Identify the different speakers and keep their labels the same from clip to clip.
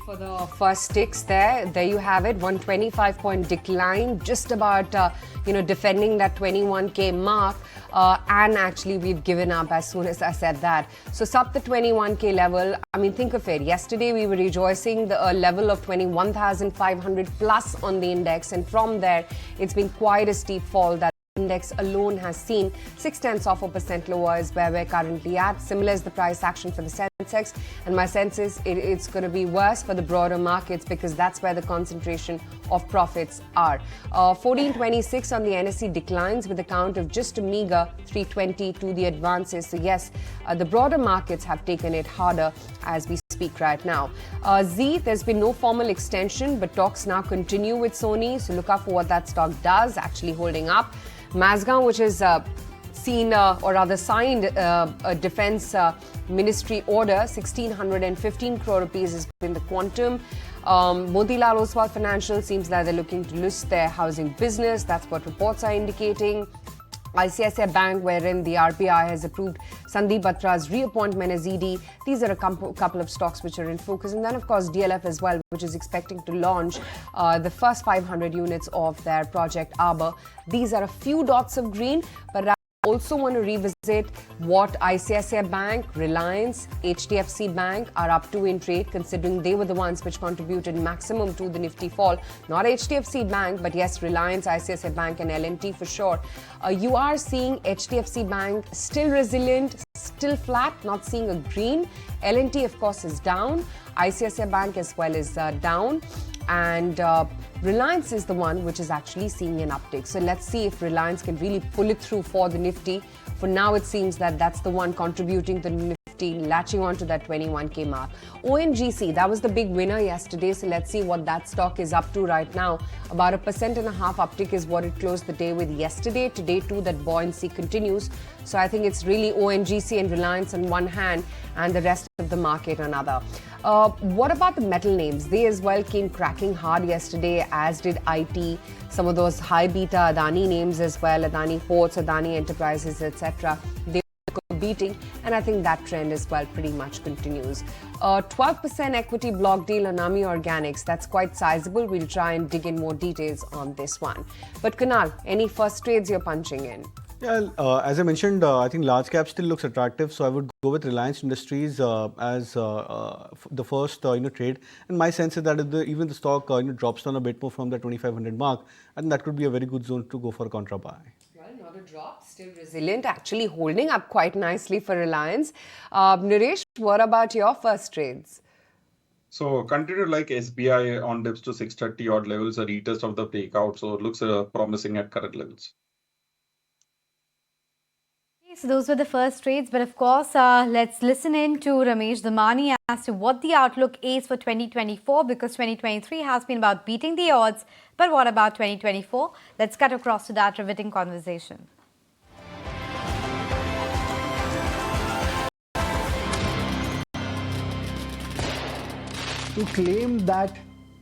Speaker 1: For the first ticks there you have it, 125-point decline, just about defending that 21k mark, and actually we've given up as soon as I said that. So sub the 21k level, I mean, think of it, yesterday we were rejoicing the level of 21,500 plus on the index, and from there it's been quite a steep fall. That index alone has seen 0.6% lower is where we're currently at. Similar is the price action for the Sensex, and my sense is it's going to be worse for the broader markets because that's where the concentration of profits are. 1426 on the NSE declines with a count of just a meager 320 to the advances. So yes, the broader markets have taken it harder as we speak right now. There's been no formal extension, but talks now continue with Sony, so look out for what that stock does, actually holding up. Mazgaon, which has seen or rather signed a defense ministry order, 1,615 crore rupees has been the quantum. Motilal Oswal Financial seems like they're looking to list their housing business. That's what reports are indicating. ICICI Bank, wherein the RBI has approved Sandeep Batra's reappointment as ED. These are a couple of stocks which are in focus. And then, of course, DLF as well, which is expecting to launch the first 500 units of their Project Arbor. These are a few dots of green, but I also want to revisit what ICICI Bank, Reliance, HDFC Bank are up to in trade, considering they were the ones which contributed maximum to the Nifty fall. Not HDFC Bank, but yes, Reliance, ICICI Bank and L&T for sure. You are seeing HDFC Bank still resilient, still flat, not seeing a green. L&T, of course, is down. ICICI Bank as well is down. And Reliance is the one which is actually seeing an uptick. So let's see if Reliance can really pull it through for the Nifty. For now, it seems that that's the one contributing to the Nifty, latching on to that 21k mark. ONGC, that was the big winner yesterday. So let's see what that stock is up to right now. About 1.5% uptick is what it closed the day with yesterday. Today, too, that buoyancy continues. So I think it's really ONGC and Reliance on one hand and the rest of the market on other. What about the metal names? They as well came cracking hard yesterday, as did IT. Some of those high beta Adani names as well, Adani Ports, Adani Enterprises, etc. They were beating, and I think that trend as well pretty much continues. 12% equity block deal on Ami Organics. That's quite sizable. We'll try and dig in more details on this one. But Kunal, any first trades you're punching in?
Speaker 2: Yeah, as I mentioned, I think large cap still looks attractive, so I would go with Reliance Industries as the first trade. And my sense is that if even the stock drops down a bit more from the 2,500 mark, I think that could be a very good zone to go for a contra buy.
Speaker 1: Well, not a drop, still resilient, actually holding up quite nicely for Reliance. Naresh, what about your first trades?
Speaker 3: So continue like SBI on dips to 630 odd levels, a retest of the breakout, so it looks promising at current levels.
Speaker 4: So those were the first trades, but of course, let's listen in to Ramesh Damani as to what the outlook is for 2024, because 2023 has been about beating the odds. But what about 2024? Let's cut across to that riveting conversation.
Speaker 5: To claim that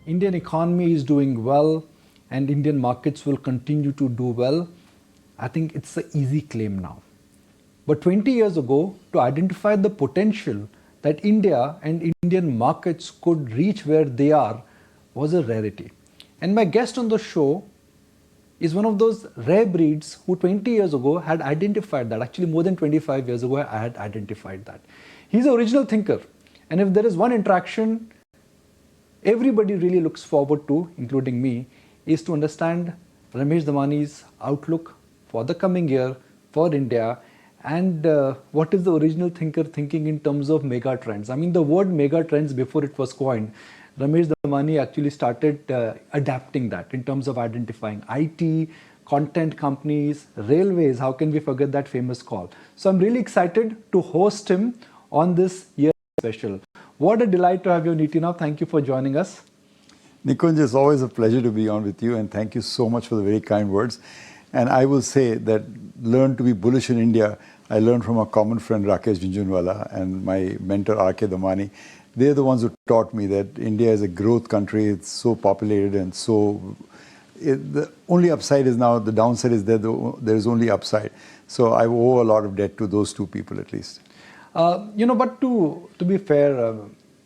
Speaker 5: Indian economy is doing well and Indian markets will continue to do well, I think it's an easy claim now. But 20 years ago, to identify the potential that India and Indian markets could reach where they are was a rarity. And my guest on the show is one of those rare breeds who 20 years ago had identified that. Actually, more than 25 years ago, I had identified that. He's an original thinker. And if there is one interaction everybody really looks forward to, including me, is to understand Ramesh Damani's outlook for the coming year for India. And what is the original thinker thinking in terms of mega trends? I mean, the word mega trends, before it was coined, Ramesh Damani actually started adapting that in terms of identifying IT, content companies, railways. How can we forget that famous call? So I'm really excited to host him on this year special. What a delight to have you, Nitina. Thank you for joining us.
Speaker 6: Nikunj, it's always a pleasure to be on with you, and thank you so much for the very kind words. And I will say that learn to be bullish in India, I learned from a common friend, Rakesh Jhunjhunwala, and my mentor, R.K. Damani. They're the ones who taught me that India is a growth country. It's so populated and so... the only upside is now, the downside is that there is only upside. So I owe a lot of debt to those two people at least.
Speaker 5: But to be fair,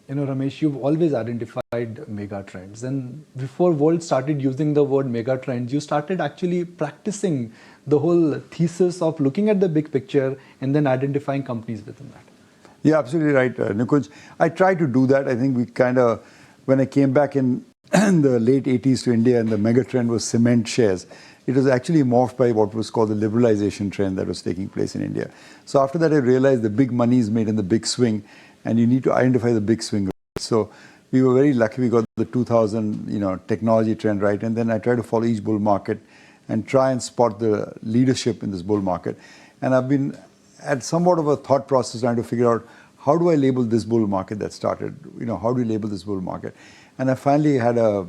Speaker 5: Ramesh, you've always identified mega trends. And before world started using the word mega trends, you started actually practicing the whole thesis of looking at the big picture and then identifying companies within that.
Speaker 6: Yeah, absolutely right, Nikunj. I tried to do that. I think we kind of, when I came back in the late 80s to India and the mega trend was cement shares, it was actually morphed by what was called the liberalization trend that was taking place in India. So after that, I realized the big money is made in the big swing, and you need to identify the big swing. So we were very lucky we got the 2000 technology trend right, and then I tried to follow each bull market and try and spot the leadership in this bull market. And I've been at somewhat of a thought process trying to figure out how do I label this bull market that started, how do we label this bull market? And I finally had a,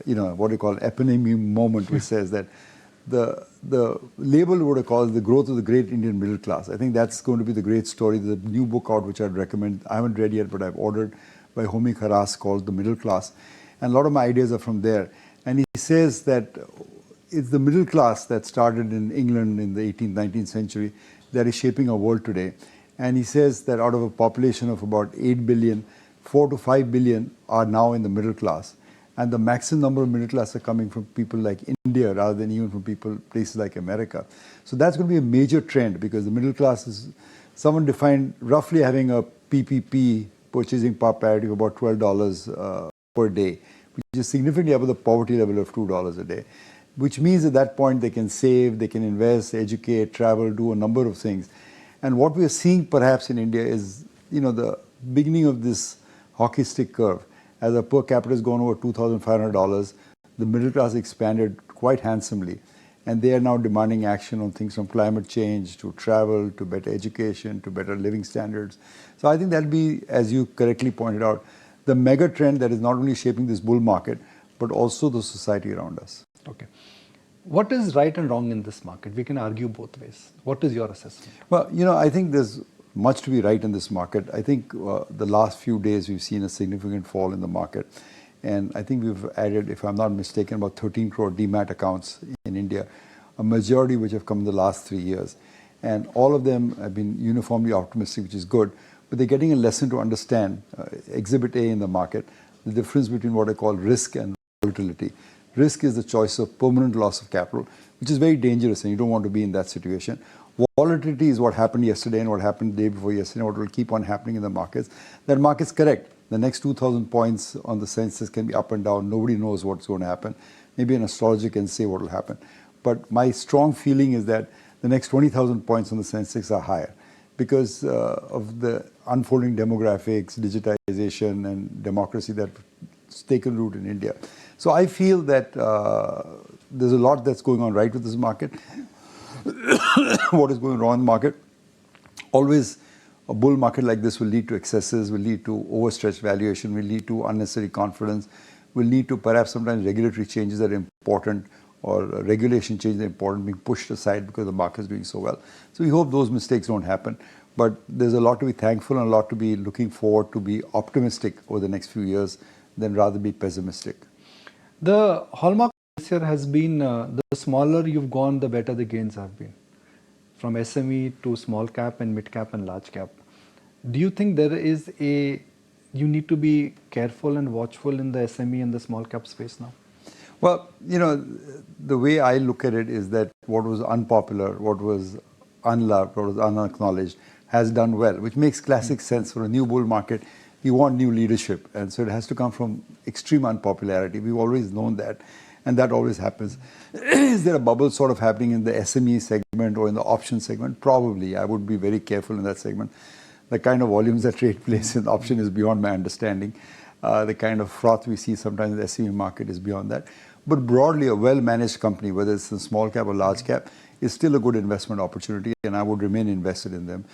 Speaker 6: what do you call, eponymous moment which says that the label what I call is the growth of the great Indian middle class. I think that's going to be the great story. There's a new book out which I'd recommend. I haven't read yet, but I've ordered, by Homi Kharas, called The Middle Class. And a lot of my ideas are from there. And he says that it's the middle class that started in England in the 18th, 19th century that is shaping our world today. And he says that out of a population of about 8 billion, 4 to 5 billion are now in the middle class. And the maximum number of middle class are coming from people like India rather than even from places like America. So that's going to be a major trend because the middle class is, someone defined roughly having a PPP, purchasing power parity, of about $12 per day, which is significantly above the poverty level of $2 a day. Which means at that point they can save, they can invest, educate, travel, do a number of things. And what we are seeing perhaps in India is, the beginning of this hockey stick curve. As our per capita has gone over $2,500, the middle class expanded quite handsomely. And they are now demanding action on things from climate change to travel to better education to better living standards. So I think that'll be, as you correctly pointed out, the mega trend that is not only shaping this bull market, but also the society around us.
Speaker 5: Okay. What is right and wrong in this market? We can argue both ways. What is your assessment?
Speaker 6: Well, I think there's much to be right in this market. I think the last few days we've seen a significant fall in the market. And I think we've added, if I'm not mistaken, about 13 crore demat accounts in India, a majority which have come in the last 3 years. And all of them have been uniformly optimistic, which is good. But they're getting a lesson to understand, Exhibit A in the market, the difference between what I call risk and volatility. Risk is the choice of permanent loss of capital, which is very dangerous and you don't want to be in that situation. Volatility is what happened yesterday and what happened the day before yesterday, and what will keep on happening in the markets. That market's correct. The next 2,000 points on the Sensex can be up and down. Nobody knows what's going to happen. Maybe an astrologer can say what will happen. But my strong feeling is that the next 20,000 points on the Sensex are higher because of the unfolding demographics, digitization and democracy that's taken root in India. So I feel that there's a lot that's going on right with this market. What is going wrong in the market? Always a bull market like this will lead to excesses, will lead to overstretched valuation, will lead to unnecessary confidence, will lead to perhaps sometimes regulatory changes that are important or regulation changes that are important being pushed aside because the market is doing so well. So we hope those mistakes don't happen. But there's a lot to be thankful and a lot to be looking forward to be optimistic over the next few years than rather be pessimistic.
Speaker 5: The hallmark this year has been the smaller you've gone, the better the gains have been. From SME to small cap and mid cap and large cap. Do you think you need to be careful and watchful in the SME and the small cap space now?
Speaker 6: Well, the way I look at it is that what was unpopular, what was unloved, what was unacknowledged has done well, which makes classic sense for a new bull market. You want new leadership, and so it has to come from extreme unpopularity. We've always known that, and that always happens. Is there a bubble sort of happening in the SME segment or in the option segment? Probably. I would be very careful in that segment. The kind of volumes that take place in the option is beyond my understanding. The kind of froth we see sometimes in the SME market is beyond that. But broadly, a well-managed company, whether it's a small cap or large cap, is still a good investment opportunity, and I would remain invested in them.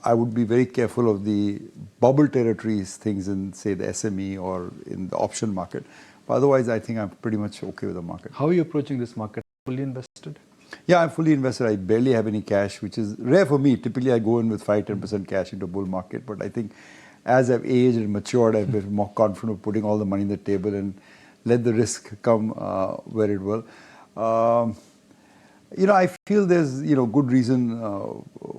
Speaker 6: I would be very careful of the bubble territories, things in, say, the SME or in the option market. But otherwise, I think I'm pretty much okay with the market.
Speaker 5: How are you approaching this market? Fully invested?
Speaker 6: Yeah, I'm fully invested. I barely have any cash, which is rare for me. Typically, I go in with 5-10% cash into a bull market. But I think as I've aged and matured, I've been more confident of putting all the money on the table and let the risk come where it will. I feel there's good reason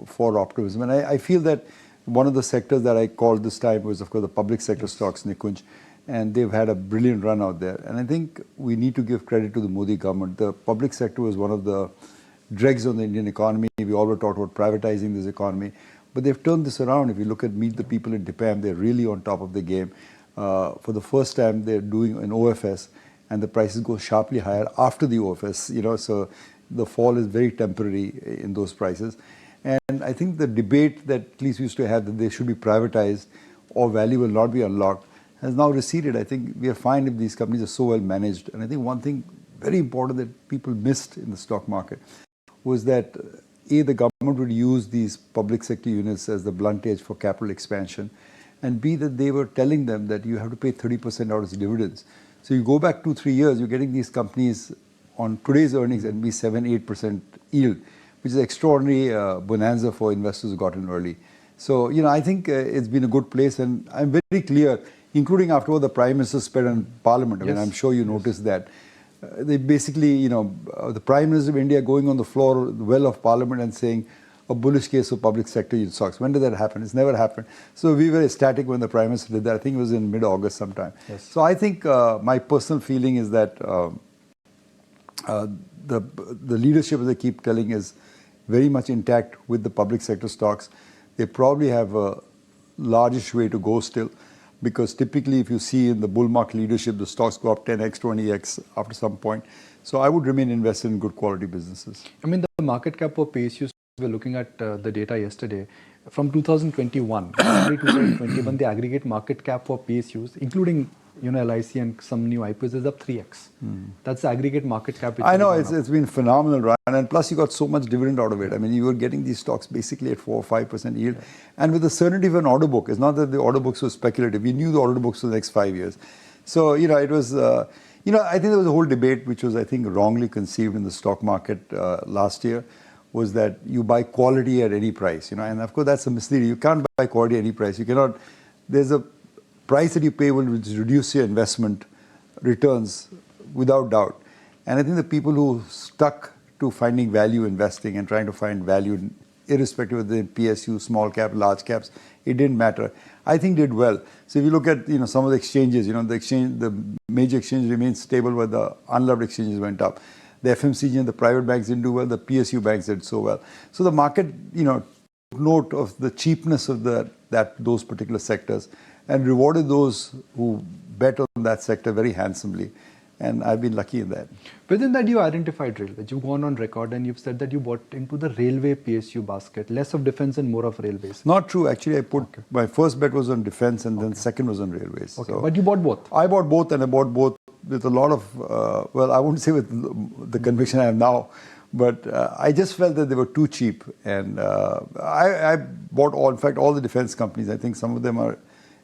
Speaker 6: for optimism, and I feel that One of the sectors that I called this time was, of course, the public sector stocks, Nikunj, and they've had a brilliant run out there. And I think we need to give credit to the Modi government. The public sector was one of the dregs on the Indian economy. We all were talked about privatizing this economy. But they've turned this around. If you look at Meet the People in Japan, they're really on top of the game. For the first time, they're doing an OFS, and the prices go sharply higher after the OFS, so the fall is very temporary in those prices. And I think the debate that at least we used to have that they should be privatized or value will not be unlocked has now receded. I think we are fine if these companies are so well managed. And I think one thing very important that people missed in the stock market was that A, the government would use these public sector units as the blunt edge for capital expansion, and B, that they were telling them that you have to pay 30% out as dividends. So you go back 2-3 years, you're getting these companies on today's earnings and be 7-8% yield, which is extraordinary bonanza for investors who got in early. So, I think it's been a good place, and I'm very clear, including after what the Prime Minister said in Parliament. I mean, I'm sure you noticed that. They basically, the Prime Minister of India going on the floor, the well of Parliament and saying a bullish case of public sector stocks. When did that happen? It's never happened. So we were ecstatic when the Prime Minister did that. I think it was in mid-August sometime. Yes. So I think my personal feeling is that the leadership, as they keep telling, is very much intact with the public sector stocks. They probably have a largest way to go still, because typically if you see in the bull market leadership, the stocks go up 10x, 20x after some point. So I would remain invested in good quality businesses.
Speaker 5: I mean, the market cap of PSUs, we were looking at the data yesterday. From 2021, January 2021, the aggregate market cap for PSUs, including LIC and some new IPOs, is up 3x. That's the aggregate market cap.
Speaker 6: I know, it's been phenomenal, right? And plus you got so much dividend out of it. I mean, you were getting these stocks basically at 4 or 5% yield. Yeah. And with the certainty of an order book, it's not that the order books were speculative. We knew the order books for the next 5 years. So, it was, I think there was a whole debate which was, I think, wrongly conceived in the stock market last year, was that you buy quality at any price, and of course that's a misleading. You can't buy quality at any price. You cannot, there's a price that you pay will reduce your investment returns without doubt. And I think the people who stuck to finding value investing and trying to find value irrespective of the PSU, small cap, large caps, it didn't matter. I think did well. So if you look at some of the exchanges, the major exchanges remained stable, but the unloved exchanges went up. The FMCG and the private banks didn't do well. The PSU banks did so well. So the market, took note of the cheapness of those particular sectors and rewarded those who bet on that sector very handsomely. And I've been lucky in that.
Speaker 5: Within that, you identified railways. You've gone on record and you've said that you bought into the railway PSU basket, less of defense and more of railways.
Speaker 6: Not true. Actually, my first bet was on defense and then second was on railways.
Speaker 5: Okay. So but you bought both?
Speaker 6: I bought both, and I bought both with a lot of, I wouldn't say with the conviction I have now, but I just felt that they were too cheap. And I bought in fact, all the defense companies. I think some of them are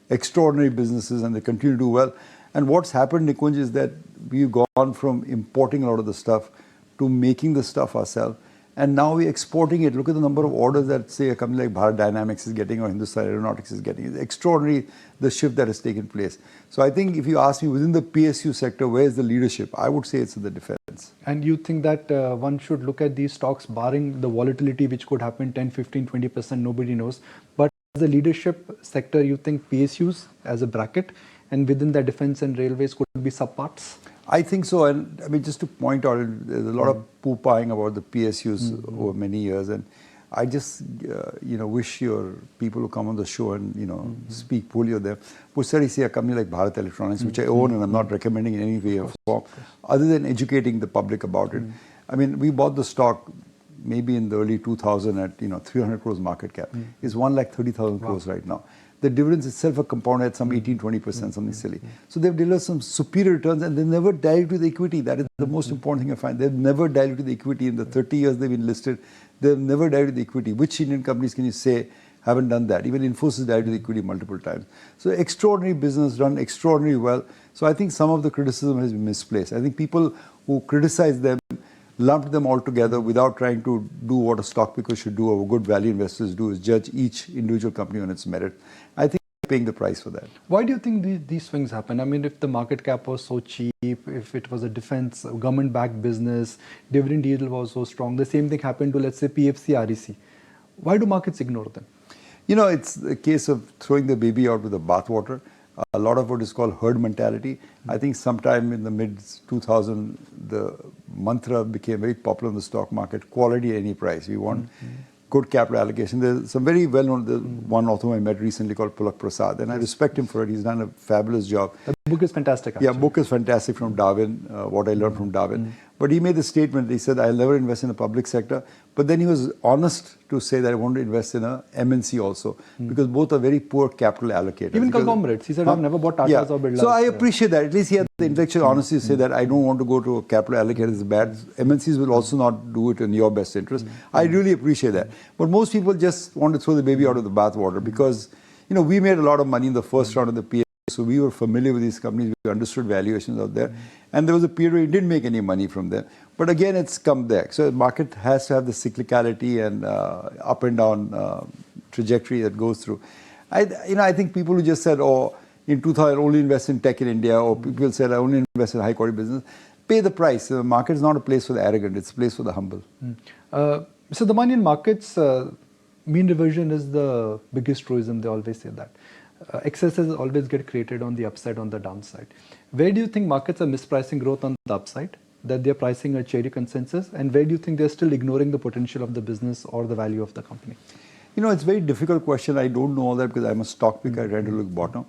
Speaker 6: extraordinary businesses and they continue to do well. And what's happened, Nikunj, is that we've gone from importing a lot of the stuff to making the stuff ourselves. And now we're exporting it. Look at the number of orders that, say, a company like Bharat Dynamics is getting or Hindustan Aeronautics is getting. It's extraordinary, the shift that has taken place. So I think if you ask me within the PSU sector, where is the leadership? I would say it's in the defense.
Speaker 5: And you think that one should look at these stocks barring the volatility which could happen 10, 15, 20%, nobody knows. But as a leadership sector, you think PSUs as a bracket and within the defense and railways could be subparts?
Speaker 6: I think so. And I mean, just to point out, there's a lot of poo-pahing about the PSUs over many years. And I just, wish your people who come on the show and, speak poorly of them would study, say, a company like Bharat Electronics, which I own and I'm not recommending in any way or form, other than educating the public about it. I mean, we bought the stock maybe in the early 2000 at, 300 crores market cap. It's 1,30,000 crores right now. The dividends itself are compounded at some 18-20%, something silly. So they've delivered some superior returns and they never diluted the equity. That is the most important thing I find. They've never diluted the equity in the 30 years they've been listed. They've never diluted the equity. Which Indian companies can you say haven't done that? Even Infosys diluted the equity multiple times. So extraordinary business done extraordinarily well. So I think some of the criticism has been misplaced. I think people who criticize them lumped them all together without trying to do what a stock picker should do or good value investors do, is judge each individual company on its merit. I think paying the price for that.
Speaker 5: Why do you think these swings happen? I mean, if the market cap was so cheap, if it was a defense, government-backed business, dividend yield was so strong, the same thing happened to, let's say, PFC, REC. Why do markets ignore them?
Speaker 6: You know, it's a case of throwing the baby out with the bathwater. A lot of what is called herd mentality. I think sometime in the mid-2000, the mantra became very popular in the stock market, quality at any price. We want good capital allocation. There's some very well-known, one author I met recently called Pulak Prasad, and I respect him for it. He's done a fabulous job.
Speaker 5: The book is fantastic, actually.
Speaker 6: Yeah, book is fantastic from Darwin, what I learned from Darwin. But he made the statement, he said, I'll never invest in the public sector. But then he was honest to say that I want to invest in a MNC also, because both are very poor capital allocators.
Speaker 5: Even conglomerates. He said, I've never bought Tatas or Birlas.
Speaker 6: So I appreciate that. At least he had the intellectual honesty to say that I don't want to go to a capital allocator is bad. MNCs will also not do it in your best interest. I really appreciate that. But most people just want to throw the baby out of the bathwater because, you know, we made a lot of money in the first round of the PA. So we were familiar with these companies, we understood valuations out there. And there was a period where we didn't make any money from them. But again, it's come back. So the market has to have the cyclicality and up and down trajectory that goes through. I think people who just said, oh, in 2000 I only invest in tech in India, or people said I only invest in high quality business, pay the price. The market is not a place for the arrogant, it's a place for the humble.
Speaker 5: So the money in markets, mean reversion is the biggest truism, they always say that. Excesses always get created on the upside, on the downside. Where do you think markets are mispricing growth on the upside, that they're pricing a cherry consensus, and where do you think they're still ignoring the potential of the business or the value of the company?
Speaker 6: You know, it's a very difficult question. I don't know all that because I'm a stock picker. I try to look bottom.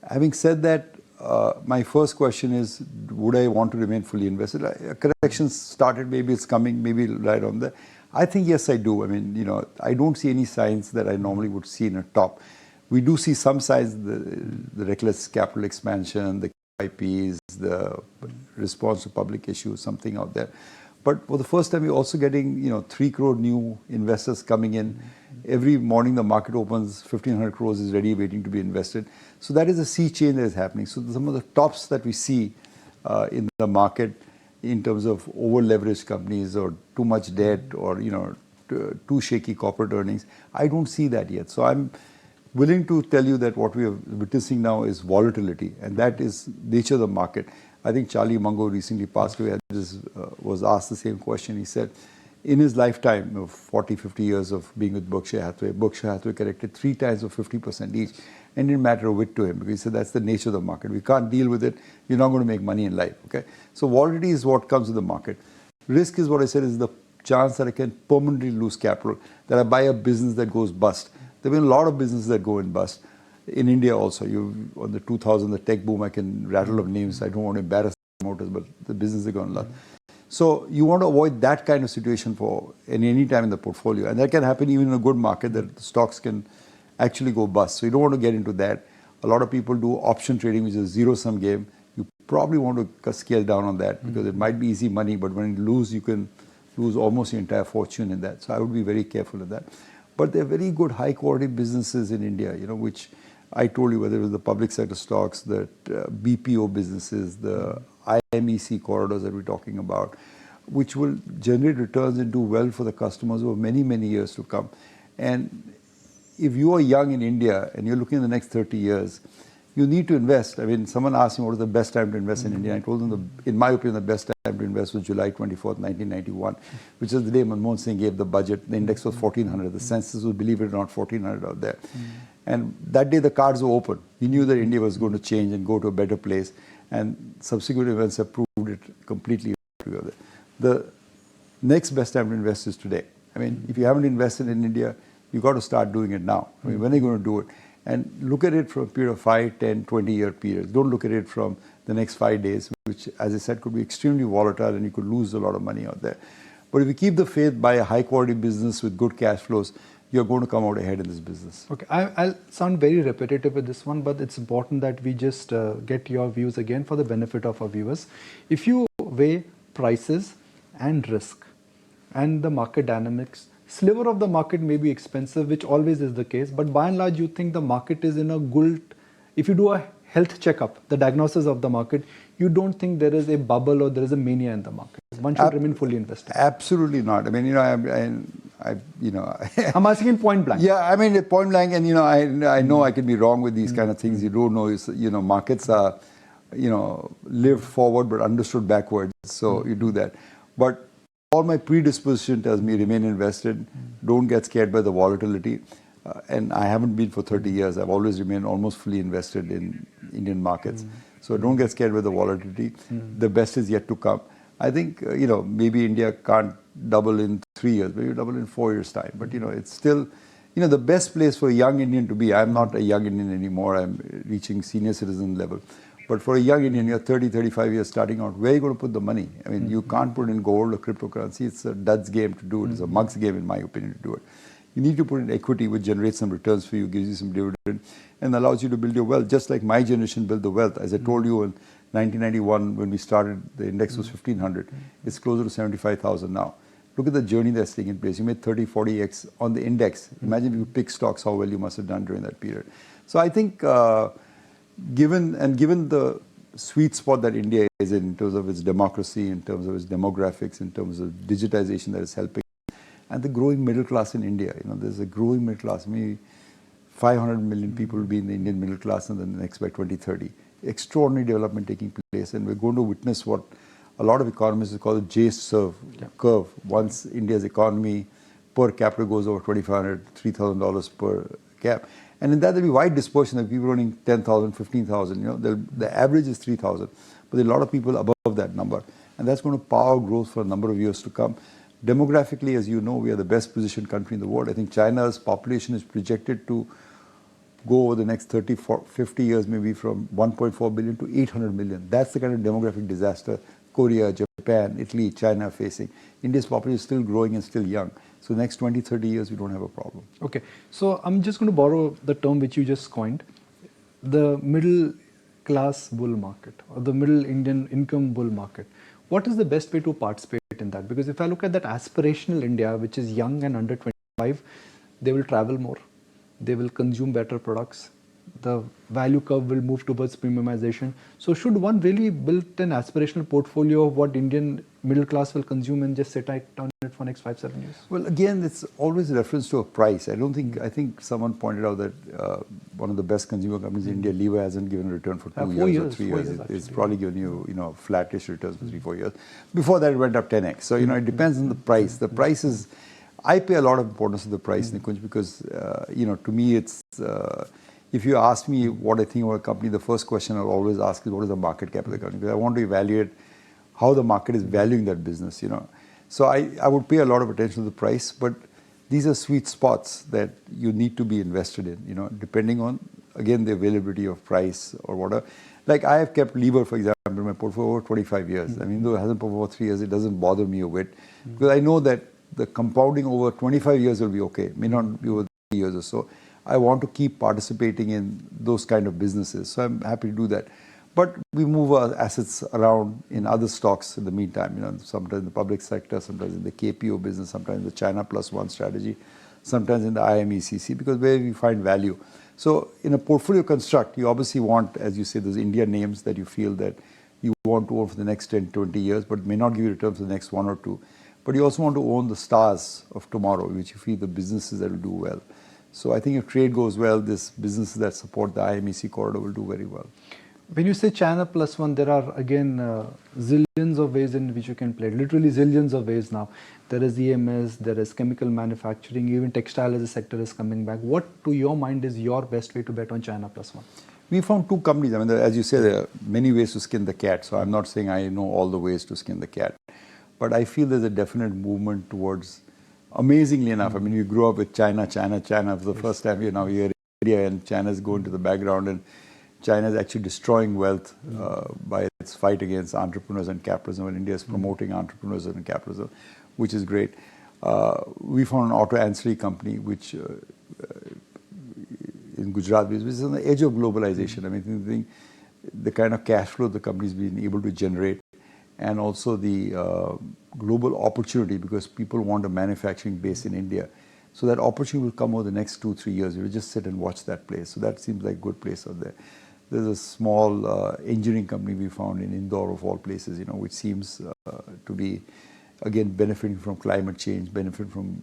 Speaker 6: Having said that, my first question is, would I want to remain fully invested? A correction started, maybe it's coming, maybe right on there. I think yes, I do. I mean, you know, I don't see any signs that I normally would see in a top. We do see some signs, the reckless capital expansion, the IPs, the response to public issues, something out there. But for the first time, we're also getting, 3 crore new investors coming in. Every morning the market opens, 1,500 crores is ready, waiting to be invested. So that is a sea change that is happening. So some of the tops that we see in the market in terms of over-leveraged companies or too much debt or, too shaky corporate earnings, I don't see that yet. So I'm willing to tell you that what we are witnessing now is volatility, and that is nature of the market. I think Charlie Mungo recently passed away and was asked the same question. He said, in his lifetime of 40, 50 years of being with Berkshire Hathaway corrected 3 times of 50% each, and it didn't matter a whit to him because he said that's the nature of the market. We can't deal with it. You're not going to make money in life. Okay, so volatility is what comes with the market. Risk is what I said is the chance that I can permanently lose capital, that I buy a business that goes bust. There have been a lot of businesses that go in bust. In India also, on the 2000, the tech boom, I can rattle of names. I don't want to embarrass promoters, but the business is gone lost. So you want to avoid that kind of situation for any time in the portfolio. And that can happen even in a good market, that the stocks can actually go bust. So you don't want to get into that. A lot of people do option trading, which is a zero-sum game. You probably want to scale down on that because it might be easy money, but when you lose, you can lose almost your entire fortune in that. So I would be very careful of that. But there are very good high-quality businesses in India, which I told you, whether it was the public sector stocks, the BPO businesses, the IMEC corridors that we're talking about, which will generate returns and do well for the customers over many, many years to come. And if you are young in India and you're looking at the next 30 years, you need to invest. I mean, someone asked me what is the best time to invest in India. I told them, in my opinion, the best time to invest was July 24th, 1991, which is the day Manmohan Singh gave the budget. The index was 1400. The census was, believe it or not, 1400 out there. And that day the cards were open. We knew that India was going to change and go to a better place. And subsequent events have proved it completely. The next best time to invest is today. I mean, if you haven't invested in India, you've got to start doing it now. I mean, when are you going to do it? And look at it from a period of 5, 10, 20-year periods. Don't look at it from the next 5 days, which, as I said, could be extremely volatile and you could lose a lot of money out there. But if you keep the faith, buy a high-quality business with good cash flows, you're going to come out ahead in this business.
Speaker 5: Okay, I'll sound very repetitive with this one, but it's important that we just get your views again for the benefit of our viewers. If you weigh prices and risk and the market dynamics, sliver of the market may be expensive, which always is the case, but by and large, you think the market is in a good, if you do a health checkup, the diagnosis of the market, you don't think there is a bubble or there is a mania in the market. One should remain fully invested.
Speaker 6: Absolutely not. I mean,
Speaker 5: I'm asking in point blank.
Speaker 6: Yeah, I mean, point blank, and I know I can be wrong with these kind of things. You don't know, markets are, lived forward but understood backwards. So you do that. But all my predisposition tells me remain invested. Don't get scared by the volatility. And I haven't been for 30 years. I've always remained almost fully invested in Indian markets. So don't get scared with the volatility. The best is yet to come. I think, maybe India can't double in 3 years, maybe double in 4 years' time. But, it's still, the best place for a young Indian to be. I'm not a young Indian anymore. I'm reaching senior citizen level. But for a young Indian, you're 30, 35 years starting out, where are you going to put the money? I mean, you can't put in gold or cryptocurrency. It's a dud's game to do it. It's a mug's game, in my opinion, to do it. You need to put in equity, which generates some returns for you, gives you some dividend, and allows you to build your wealth, just like my generation built the wealth. As I told you in 1991, when we started, the index was 1,500. It's closer to 75,000 now. Look at the journey that's taking place. You made 30, 40x on the index. Imagine if you pick stocks, how well you must have done during that period. So I think, given the sweet spot that India is in terms of its democracy, in terms of its demographics, in terms of digitization that is helping, and the growing middle class in India. There's a growing middle class. Maybe 500 million people will be in the Indian middle class in the next by 2030. Extraordinary development taking place, and we're going to witness what a lot of economists call the J-curve curve. Once India's economy per capita goes over $2,500, $3,000 per cap. And in that, there'll be wide dispersion of people earning 10,000, 15,000. The average is 3,000, but there are a lot of people above that number. And that's going to power growth for a number of years to come. Demographically, as you know, we are the best positioned country in the world. I think China's population is projected to go over the next 30, 50 years, maybe from 1.4 billion to 800 million. That's the kind of demographic disaster Korea, Japan, Italy, China are facing. India's population is still growing and still young. So next 20, 30 years, we don't have a problem.
Speaker 5: Okay. So I'm just going to borrow the term which you just coined, the middle class bull market or the middle Indian income bull market. What is the best way to participate in that? Because if I look at that aspirational India, which is young and under 25, they will travel more. They will consume better products. The value curve will move towards premiumization. So should one really build an aspirational portfolio of what Indian middle class will consume and just sit on it for next 5-7 years?
Speaker 6: Well, again, it's always a reference to a price. I think someone pointed out that one of the best consumer companies in India, Lever, hasn't given a return for 2 years or 3 years. It's probably given you, flattish returns for 3-4 years. Before that, it went up 10x. So, it depends on the price. The price is, I pay a lot of importance to the price, Nikunj, because, to me, it's, if you ask me what I think about a company, the first question I'll always ask is what is the market cap of the company? Because I want to evaluate how the market is valuing that business, So I would pay a lot of attention to the price, but these are sweet spots that you need to be invested in, depending on, again, the availability of price or whatever. Like I have kept Lever, for example, in my portfolio for over 25 years. I mean, though it hasn't performed for 3 years, it doesn't bother me a bit. Because I know that the compounding over 25 years will be okay. It may not be over 3 years or so. I want to keep participating in those kind of businesses. So I'm happy to do that. But we move our assets around in other stocks in the meantime, sometimes in the public sector, sometimes in the KPO business, sometimes in the China Plus One strategy, sometimes in the IMECC, because where we find value. So in a portfolio construct, you obviously want, as you say, those India names that you feel that you want to own for the next 10, 20 years, but may not give you returns for the next 1 or 2. But you also want to own the stars of tomorrow, which you feel the businesses that will do well. So I think if trade goes well, this businesses that support the IMEC corridor will do very well.
Speaker 5: When you say China Plus One, there are again zillions of ways in which you can play. Literally zillions of ways now. There is EMS, there is chemical manufacturing, even textile as a sector is coming back. What, to your mind, is your best way to bet on China Plus One?
Speaker 6: We found 2 companies. I mean, as you say, there are many ways to skin the cat. So I'm not saying I know all the ways to skin the cat. But I feel there's a definite movement towards, amazingly enough, I mean, we grew up with China for the first time. Now you're in India and China's going to the background, and China is actually destroying wealth by its fight against entrepreneurs and capitalism, and India is promoting entrepreneurs and capitalism, which is great. We found an auto ancillary company, which in Gujarat, which is on the edge of globalization. I mean, the kind of cash flow the company's been able to generate, and also the global opportunity, because people want a manufacturing base in India. So that opportunity will come over the next 2-3 years. We'll just sit and watch that place. So that seems like a good place out there. There's a small engineering company we found in Indore, of all places, which seems to be, again, benefiting from climate change, benefiting from,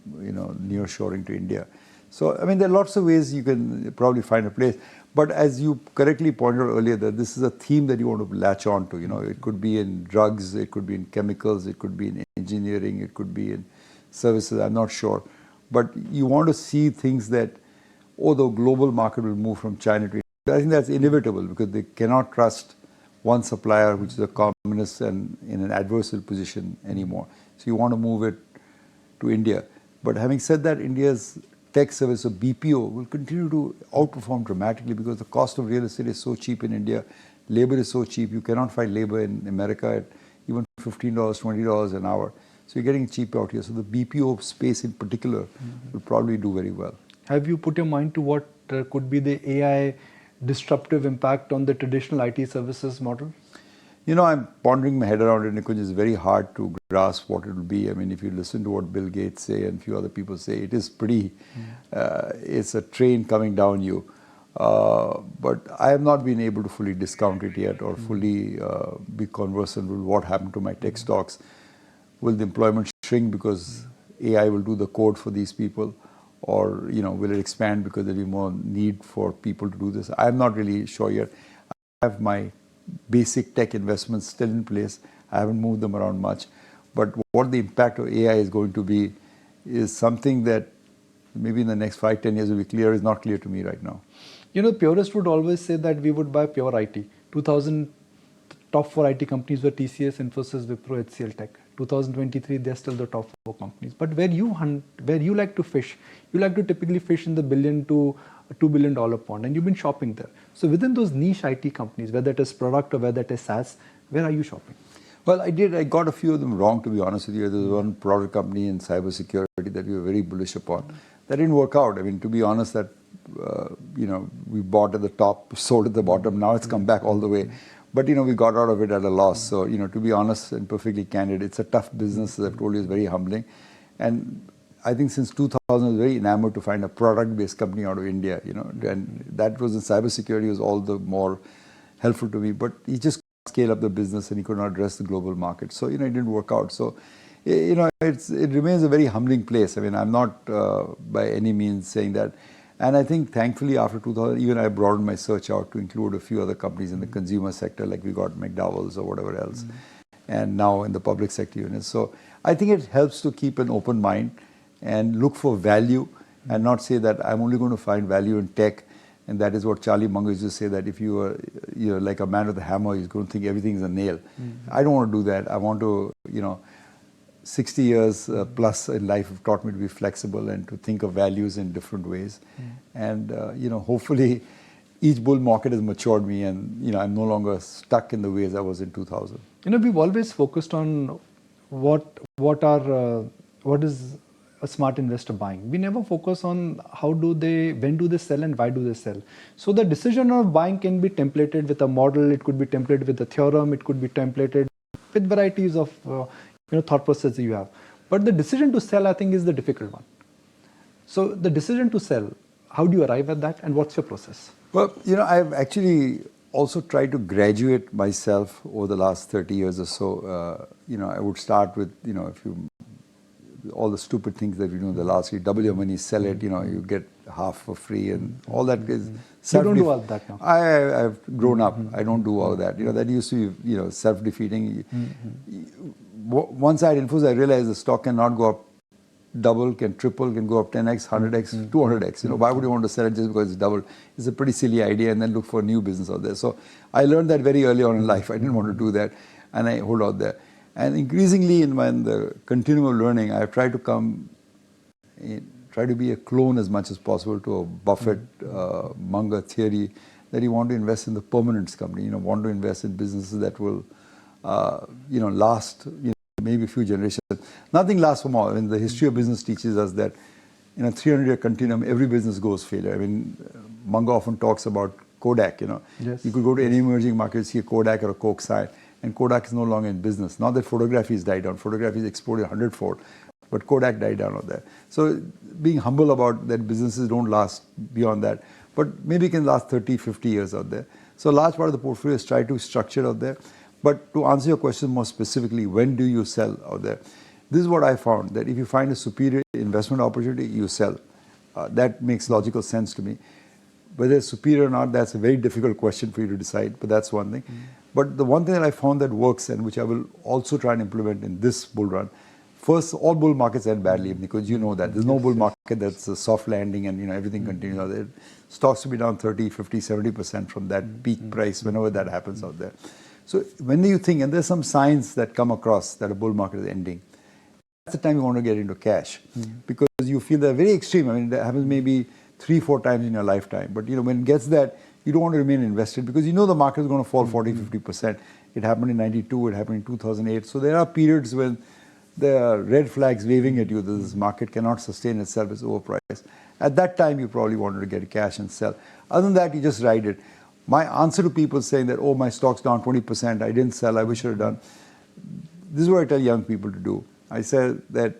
Speaker 6: nearshoring to India. So, I mean, there are lots of ways you can probably find a place. But as you correctly pointed out earlier, that this is a theme that you want to latch on to. It could be in drugs, it could be in chemicals, it could be in engineering, it could be in services, I'm not sure. But you want to see things that oh, the global market will move from China to India. I think that's inevitable because they cannot trust one supplier which is a communist and in an adversarial position anymore. So you want to move it to India. But having said that, India's tech service, so BPO, will continue to outperform dramatically because the cost of real estate is so cheap in India. Labor is so cheap. You cannot find labor in America at even $15, $20 an hour. So you're getting cheap out here. So the BPO space in particular will probably do very well.
Speaker 5: Have you put your mind to what could be the AI disruptive impact on the traditional IT services model?
Speaker 6: You know, I'm pondering my head around it, Nikunj. It's very hard to grasp what it will be. I mean, if you listen to what Bill Gates say and a few other people say, it is pretty, it's a train coming down you. But I have not been able to fully discount it yet or fully be conversant with what happened to my tech stocks. Will the employment shrink because AI will do the code for these people? Or, you know, will it expand because there will be more need for people to do this? I'm not really sure yet. I have my basic tech investments still in place. I haven't moved them around much. But what the impact of AI is going to be is something that maybe in the next 5-10 years will be clear, is not clear to me right now.
Speaker 5: You know, purists would always say that we would buy pure IT. 2000 top 4 IT companies were TCS, Infosys, Wipro, HCL Tech. 2023, they're still the top 4 companies. But where you like to fish, you like to typically fish in the $1 billion to $2 billion pond, and you've been shopping there. So within those niche IT companies, whether it is product or whether it is SaaS, where are you shopping?
Speaker 6: Well, I got a few of them wrong, to be honest with you. There was one product company in cybersecurity that we were very bullish upon. That didn't work out. I mean, to be honest, that you know, we bought at the top, sold at the bottom. Now it's come back all the way. But, you know, we got out of it at a loss. So, you know, to be honest and perfectly candid, it's a tough business, as I've told you, it's very humbling. And I think since 2000, I was very enamored to find a product-based company out of India, you know, and that was in cybersecurity was all the more helpful to me. But he just scaled up the business and he could not address the global market. So, you know, it didn't work out. So, you know, it remains a very humbling place. I mean, I'm not by any means saying that. And I think thankfully after 2000, even I broadened my search out to include a few other companies in the consumer sector, like we got McDowell's or whatever else, and now in the public sector units. So I think it helps to keep an open mind and look for value and not say that I'm only going to find value in tech. And that is what Charlie Munger used to say, that if you are, you know, like a man with a hammer, he's going to think everything is a nail. I don't want to do that. I want to, you know, 60 years plus in life have taught me to be flexible and to think of values in different ways. And, you know, hopefully each bull market has matured me and, you know, I'm no longer stuck in the ways I was in 2000.
Speaker 5: You know, we've always focused on what is a smart investor buying. We never focus on when do they sell and why do they sell. So the decision of buying can be templated with a model, it could be templated with a theorem, it could be templated with varieties of thought process that you have. But the decision to sell, I think, is the difficult one. So the decision to sell, how do you arrive at that and what's your process?
Speaker 6: Well, you know, I've actually also tried to graduate myself over the last 30 years or so. You know, I would start with, you know, all the stupid things that we do in the last year, double your money, sell it, you know, you get half for free and all that is
Speaker 5: You don't do all that now.
Speaker 6: I've grown up. I don't do all that. You know, that used to be, you know, self-defeating. Once I had Infosys, I realized the stock cannot go up double, can triple, can go up 10x, 100x, 200x. You know, why would you want to sell it just because it's double? It's a pretty silly idea, and then look for a new business out there. So I learned that very early on in life. I didn't want to do that, and I hold out there. And increasingly in the continuum of learning, I've tried to try to be a clone as much as possible to a Buffett Munger theory that you want to invest in the permanence company. You know, want to invest in businesses that will, you know, last. You know, maybe a few generations. Nothing lasts for more. I mean, the history of business teaches us that in a 300-year continuum, every business goes failure. I mean, Munger often talks about Kodak, you know.
Speaker 5: Yes.
Speaker 6: You could go to any emerging market, see a Kodak or a Coke sign, and Kodak is no longer in business. Not that photography has died down. Photography is exploded 100-fold, but Kodak died down on that. So being humble about that businesses don't last beyond that, but maybe can last 30, 50 years out there. So a large part of the portfolio is try to structure out there. But to answer your question more specifically, when do you sell out there? This is what I found, that if you find a superior investment opportunity, you sell. That makes logical sense to me. Whether it's superior or not, that's a very difficult question for you to decide, but that's one thing. But the one thing that I found that works and which I will also try and implement in this bull run, First, all bull markets end badly, because you know that. There's no bull market that's a soft landing and, you know, everything continues out there. Stocks to be down 30, 50, 70% from that peak price whenever that happens out there. So when you think, and there's some signs that come across that a bull market is ending, that's the time you want to get into cash, because you feel they're very extreme. I mean, that happens maybe 3-4 times in your lifetime. But, you know, when it gets that, you don't want to remain invested, because you know the market is going to fall 40, 50%. It happened in 92, it happened in 2008. So there are periods when there are red flags waving at you that this market cannot sustain itself, it's overpriced. At that time, you probably wanted to get cash and sell. Other than that, you just ride it. My answer to people saying that, oh, my stock's down 20%, I didn't sell, I wish I had done. This is what I tell young people to do. I said that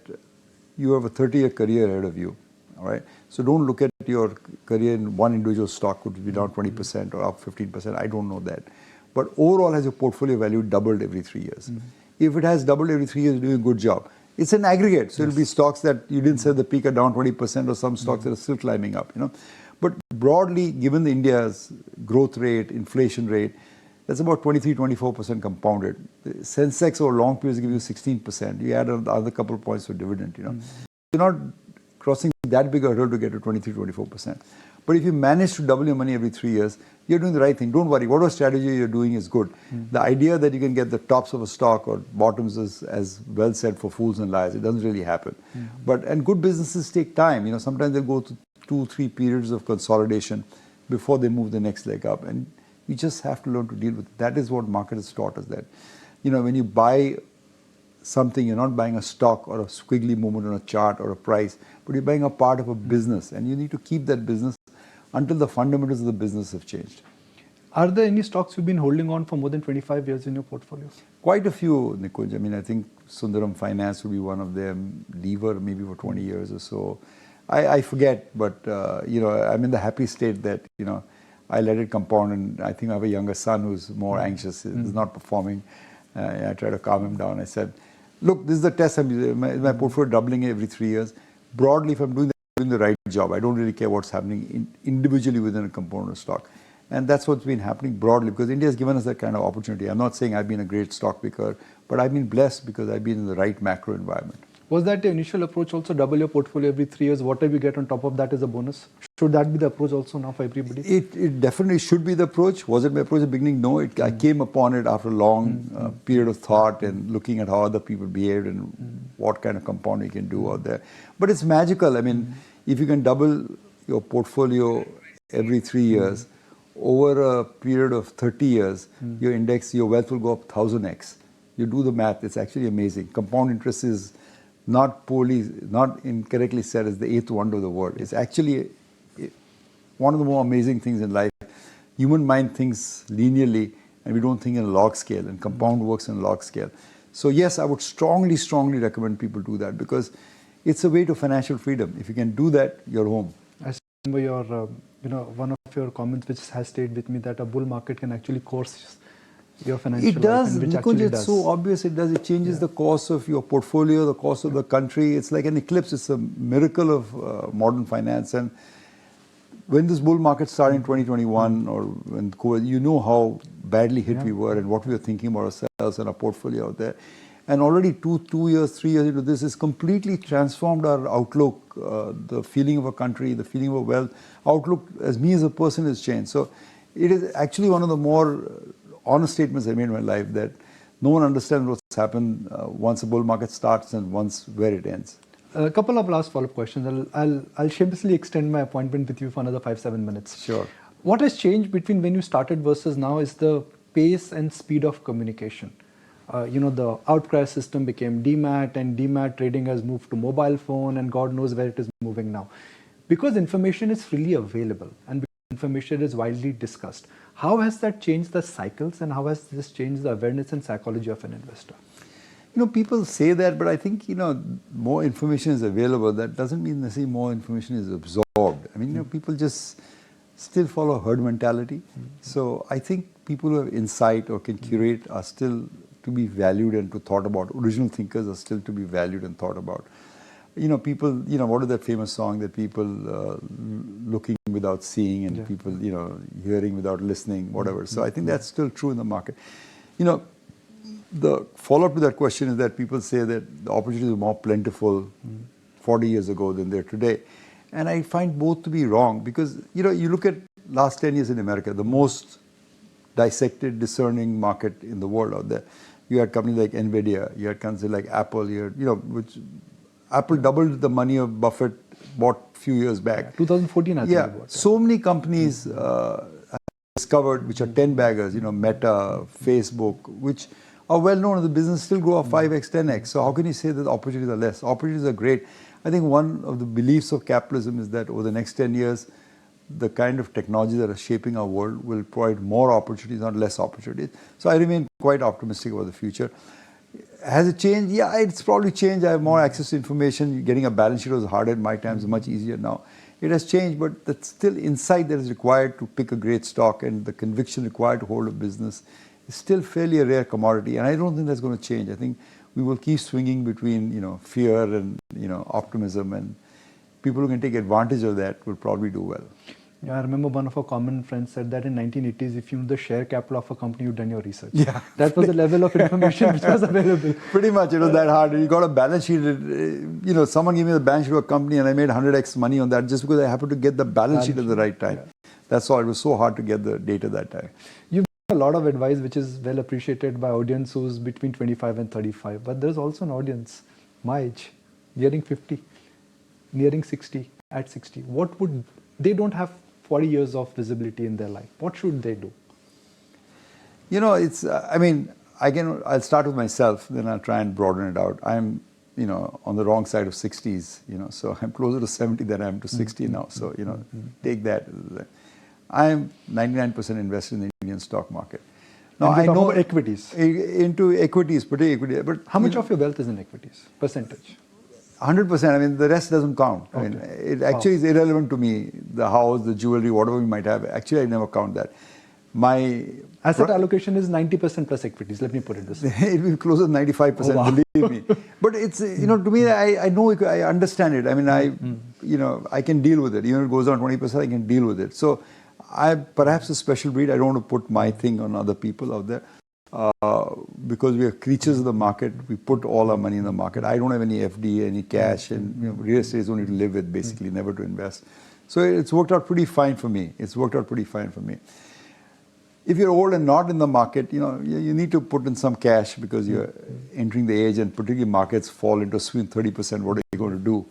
Speaker 6: you have a 30-year career ahead of you, all right? So don't look at your career in one individual stock could be down 20% or up 15%. I don't know that. But overall, has your portfolio value doubled every 3 years? If it has doubled every 3 years, you're doing a good job. It's an aggregate. So it'll be stocks that you didn't sell the peak are down 20%, or some stocks that are still climbing up, you know. But broadly, given the India's growth rate, inflation rate, that's about 23-24% compounded. The Sensex over long periods give you 16%. You add another couple of points for dividend, you know. You're not crossing that big a hurdle to get to 23-24%. But if you manage to double your money every 3 years, you're doing the right thing. Don't worry. Whatever strategy you're doing is good. The idea that you can get the tops of a stock or bottoms is, as well said, for fools and liars. It doesn't really happen. And good businesses take time. You know, sometimes they go through 2-3 periods of consolidation before they move the next leg up. And you just have to learn to deal with it. That is what market has taught us, that, you know, when you buy something, you're not buying a stock or a squiggly movement on a chart or a price, but you're buying a part of a business, and you need to keep that business until the fundamentals of the business have changed.
Speaker 5: Are there any stocks you've been holding on for more than 25 years in your portfolio?
Speaker 6: Quite a few, Nikunj. I mean, I think Sundaram Finance would be one of them, Lever maybe for 20 years or so. I forget, but, you know, I'm in the happy state that, you know, I let it compound, and I think I have a younger son who's more anxious, is not performing. I try to calm him down. I said, look, this is the test. My portfolio doubling every 3 years. Broadly, if I'm doing the right job, I don't really care what's happening individually within a component stock. And that's what's been happening broadly, because India has given us that kind of opportunity. I'm not saying I've been a great stock picker, but I've been blessed because I've been in the right macro environment.
Speaker 5: Was that the initial approach also, double your portfolio every 3 years? Whatever you get on top of that is a bonus. Should that be the approach also now for everybody?
Speaker 6: It definitely should be the approach. Was it my approach at the beginning? No. I came upon it after a long period of thought and looking at how other people behaved and what kind of compounding you can do out there. But it's magical. I mean, if you can double your portfolio every 3 years, over a period of 30 years, your index, your wealth will go up 1000x. You do the math, it's actually amazing. Compound interest is not incorrectly said as the 8th wonder of the world. It's actually one of the more amazing things in life. Human mind thinks linearly, and we don't think in a log scale, and compound works in a log scale. So yes, I would strongly, strongly recommend people do that, because it's a way to financial freedom. If you can do that, you're home.
Speaker 5: I remember your, you know, one of your comments which has stayed with me, that a bull market can actually course your financial
Speaker 6: life. It does,
Speaker 5: life,
Speaker 6: Nikunj, it's so obvious. It does. It changes the course of your portfolio, the course of the country. It's like an eclipse. It's a miracle of modern finance. And when this bull market started in 2021, or when COVID, you know how badly hit we were and what we were thinking about ourselves and our portfolio out there. And already 2 years, 3 years into this, has completely transformed our outlook, the feeling of a country, the feeling of wealth. Outlook as me as a person has changed. So it is actually one of the more honest statements I made in my life, that no one understands what's happened once a bull market starts and once where it ends.
Speaker 5: A couple of last follow-up questions. I'll shamelessly extend my appointment with you for another 5-7 minutes.
Speaker 6: Sure.
Speaker 5: What has changed between when you started versus now is the pace and speed of communication. You know, the outcry system became demat, and demat trading has moved to mobile phone, and God knows where it is moving now. Because information is freely available and information is widely discussed, how has that changed the cycles, and how has this changed the awareness and psychology of an investor?
Speaker 6: You know, people say that, but I think, you know, more information is available. That doesn't mean necessarily more information is absorbed. I mean, you know, people just still follow herd mentality. So I think people who have insight or can curate are still to be valued and to thought about. Original thinkers are still to be valued and thought about. You know, people, you know, what is that famous song that people looking without seeing, and people, you know, hearing without listening, whatever. So I think that's still true in the market. You know, the follow-up to that question is that people say that the opportunities were more plentiful 40 years ago than they're today. And I find both to be wrong because, you know, you look at last 10 years in America, the most dissected, discerning market in the world out there. You had companies like NVIDIA, you had companies like Apple, you had, you know, which Apple doubled the money of Buffett bought a few years back.
Speaker 5: Yeah, 2014, I think.
Speaker 6: Yeah,
Speaker 5: About,
Speaker 6: so many companies discovered, which are 10 baggers, you know, Meta, Facebook, which are well known in the business, still grow up 5x, 10x. So how can you say that the opportunities are less? Opportunities are great. I think one of the beliefs of capitalism is that over the next 10 years, the kind of technology that are shaping our world will provide more opportunities, not less opportunities. So I remain quite optimistic about the future. Has it changed? Yeah, it's probably changed. I have more access to information. Getting a balance sheet was harder in my times, much easier now. It has changed, but that's still insight that is required to pick a great stock and the conviction required to hold a business is still fairly a rare commodity. And I don't think that's going to change. I think we will keep swinging between, you know, fear and, you know, optimism, and people who can take advantage of that will probably do well.
Speaker 5: yeah, I remember one of our common friends said that in 1980s, if you knew the share capital of a company, you'd done your research.
Speaker 6: Yeah.
Speaker 5: That was the level of information which was available.
Speaker 6: Pretty much, it was that hard. You got a balance sheet. You know, someone gave me the balance sheet of a company and I made 100x money on that just because I happened to get the balance sheet at the right time.
Speaker 5: Yeah.
Speaker 6: That's all. It was so hard to get the data that time.
Speaker 5: You've got a lot of advice which is well appreciated by audience who's between 25 and 35. But there's also an audience, my age, nearing 50, nearing 60, at 60. What would, they don't have 40 years of visibility in their life. What should they do?
Speaker 6: You know, it's, I mean, I'll start with myself, then I'll try and broaden it out. I'm, you know, on the wrong side of 60s, you know, so I'm closer to 70 than I am to 60 now. So, you know, take that. I'm 99% invested in the Indian stock market. Now, I know
Speaker 5: equities.
Speaker 6: Into equities, particularly equity. But
Speaker 5: how much of your wealth is in equities? Percentage?
Speaker 6: 100%. I mean, the rest doesn't count.
Speaker 5: Okay.
Speaker 6: I mean, it actually is irrelevant to me. The house, the jewelry, whatever we might have. Actually, I never count that. My
Speaker 5: asset allocation is 90% plus equities. Let me put it this way.
Speaker 6: It will be closer to 95%.
Speaker 5: Oh, wow.
Speaker 6: Believe me. But it's, you know, to me, I know, I understand it. I mean, you know, I can deal with it. Even if it goes down 20%, I can deal with it. So, I'm perhaps a special breed. I don't want to put my thing on other people out there. Because we are creatures of the market, we put all our money in the market. I don't have any FD, any cash, and you know, real estate is only to live with, basically, never to invest. So it's worked out pretty fine for me. It's worked out pretty fine for me. If you're old and not in the market, you know, you need to put in some cash because you're entering the age, and particularly markets fall into swing 30%. What are you going to do?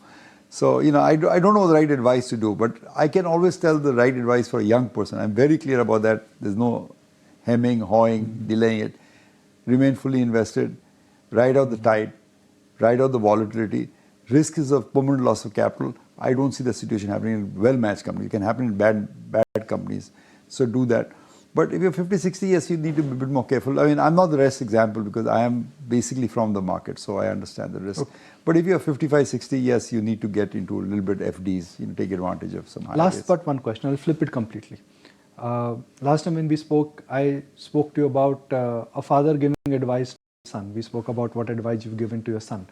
Speaker 6: So, you know, I don't know the right advice to do, but I can always tell the right advice for a young person. I'm very clear about that. There's no hemming, hawing, delaying it. Remain fully invested, ride out the tide, ride out the volatility. Risk is a permanent loss of capital. I don't see the situation happening in well-matched companies. It can happen in bad companies. So do that. But if you're 50, 60 years, you need to be a bit more careful. I mean, I'm not the rest example because I am basically from the market, so I understand the risk. Okay. But if you're 55, 60, yes, you need to get into a little bit FDs, you know, take advantage of some high
Speaker 5: Last
Speaker 6: rates.
Speaker 5: but one question, I'll flip it completely. Last time when we spoke, I spoke to you about a father giving advice to his son. We spoke about what advice you've given to your son.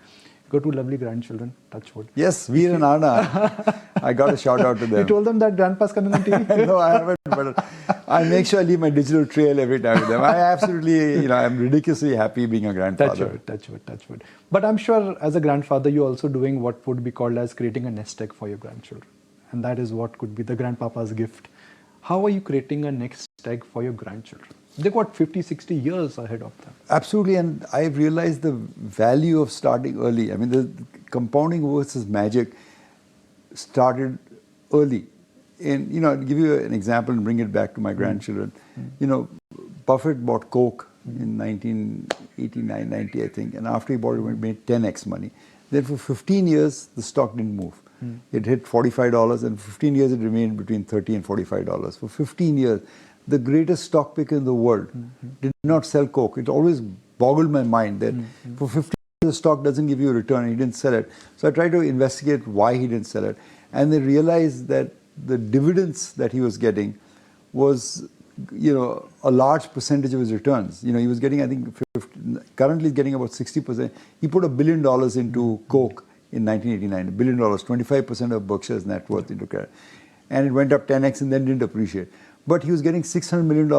Speaker 5: You got two lovely grandchildren, touch wood.
Speaker 6: Yes, Veer and Anna. I got a shout out to them.
Speaker 5: You told them that grandpa's coming on TV?
Speaker 6: No, I haven't, but I make sure I leave my digital trail every time with them. I absolutely, you know, I'm ridiculously happy being a grandfather.
Speaker 5: Touch wood. But I'm sure as a grandfather, you're also doing what would be called as creating a nest egg for your grandchildren. And that is what could be the grandpapa's gift. How are you creating a next egg for your grandchildren? They've got 50, 60 years ahead of them.
Speaker 6: Absolutely, and I've realized the value of starting early. I mean, the compounding versus magic started early. And, you know, I'll give you an example and bring it back to my grandchildren. You know, Buffett bought Coke in 1989, 90, I think, and after he bought it, he made 10x money. Then for 15 years, the stock didn't move. It hit $45, and for 15 years, it remained between $30 and $45. For 15 years, the greatest stock picker in the world did not sell Coke. It always boggled my mind that for 15 years, the stock doesn't give you a return, and he didn't sell it. So I tried to investigate why he didn't sell it. And they realized that the dividends that he was getting was, you know, a large percentage of his returns. You know, he was getting, I think, currently he's getting about 60%. He put $1 billion into Coke in 1989, $1 billion, 25% of Berkshire's net worth into credit. And it went up 10x and then didn't appreciate. But he was getting $600 million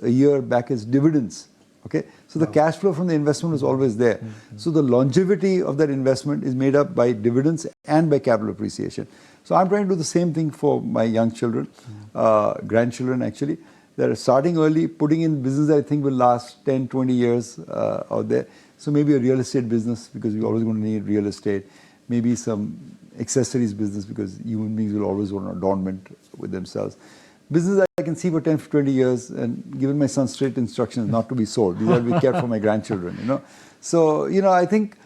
Speaker 6: a year back as dividends Okay, so the cash flow from the investment was always there. So the longevity of that investment is made up by dividends and by capital appreciation. So I'm trying to do the same thing for my young children, grandchildren actually, that are starting early, putting in business that I think will last 10, 20 years out there. So maybe a real estate business, because we're always going to need real estate. Maybe some accessories business, because human beings will always want adornment with themselves. Business that I can see for 10, 20 years, and given my son straight instructions not to be sold. These are to be kept for my grandchildren, you know. So, you know, I think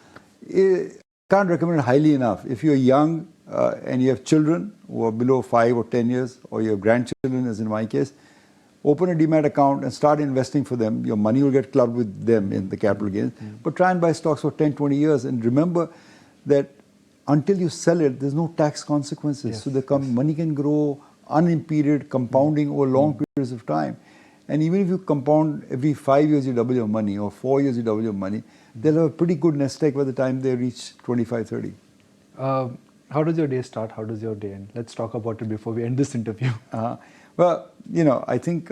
Speaker 6: I can't recommend it highly enough. If you're young and you have children who are below 5 or 10 years, or you have grandchildren, as in my case, open a demat account and start investing for them. Your money will get clubbed with them in the capital gains. But try and buy stocks for 10, 20 years. And remember that until you sell it, there's no tax consequences.
Speaker 5: Yes,
Speaker 6: so the money can grow unimpeded, compounding over long periods of time. And even if you compound every 5 years, you double your money, or 4 years, you double your money, they'll have a pretty good nest egg by the time they reach 25, 30.
Speaker 5: How does your day start? How does your day end? Let's talk about it before we end this interview.
Speaker 6: Well, you know, I think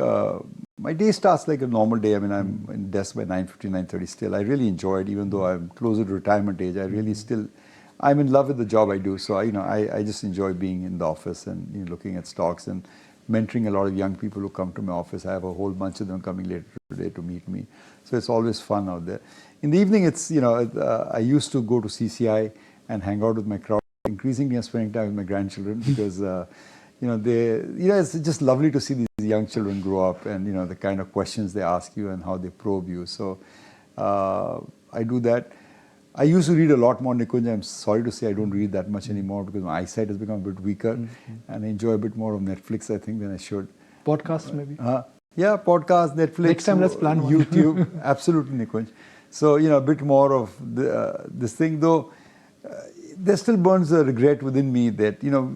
Speaker 6: my day starts like a normal day. I mean, I'm in desk by 9:50, 9:30 still. I really enjoy it, even though I'm closer to retirement age. I really still, I'm in love with the job I do. So, you know, I just enjoy being in the office and, you know, looking at stocks and mentoring a lot of young people who come to my office. I have a whole bunch of them coming later today to meet me. So it's always fun out there. In the evening, it's, you know, I used to go to CCI and hang out with my crowd. Increasingly, I'm spending time with my grandchildren because, you know, it's just lovely to see these young children grow up and, you know, the kind of questions they ask you and how they probe you. So I do that. I used to read a lot more, Nikunj. I'm sorry to say I don't read that much anymore because my eyesight has become a bit weaker and I enjoy a bit more of Netflix, I think, than I should.
Speaker 5: Podcast maybe?
Speaker 6: Yeah, podcast, Netflix.
Speaker 5: Next time let's plan one.
Speaker 6: YouTube. Absolutely, Nikunj. So, you know, a bit more of this thing, though. There still burns a regret within me that, you know,